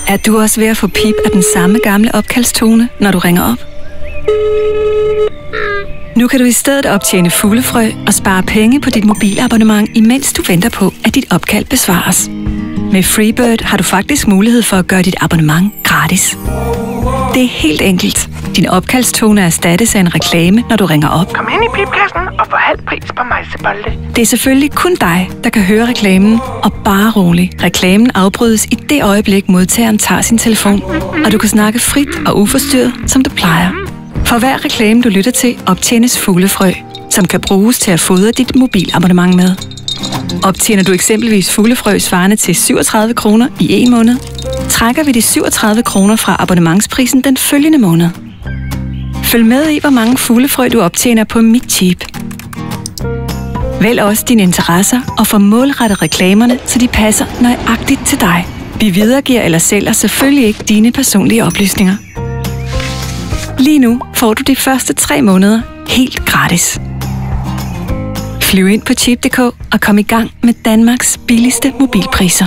Er du også ved at få pip af den samme gamle opkaldstone, når du ringer op? Nu kan du i stedet optjene fuglefrø og spare penge på dit mobilabonnement, imens du venter på, at dit opkald besvares. Med Freebird har du faktisk mulighed for at gøre dit abonnement gratis. Det er helt enkelt. Din opkaldstone erstattes af en reklame, når du ringer op. Kom ind i pipkassen og få halv pris på majsebolde. Det er selvfølgelig kun dig, der kan høre reklamen, og bare rolig. Reklamen afbrydes i det øjeblik, modtageren tager sin telefon, og du kan snakke frit og uforstyrret, som du plejer. For hver reklame, du lytter til, optjenes fuglefrø, som kan bruges til at fodre dit mobilabonnement med. Optjener du eksempelvis fuglefrø svarende til 37 kroner i en måned, trækker vi de 37 kroner fra abonnementsprisen den følgende måned. Følg med i, hvor mange fuglefrø du optjener på Mit Cheap. Vælg også dine interesser og få målrettet reklamerne, så de passer nøjagtigt til dig. Vi videregiver eller sælger selvfølgelig ikke dine personlige oplysninger. Lige nu får du de første 3 måneder helt gratis. Flyv ind på cheap.dk og kom i gang med Danmarks billigste mobilpriser.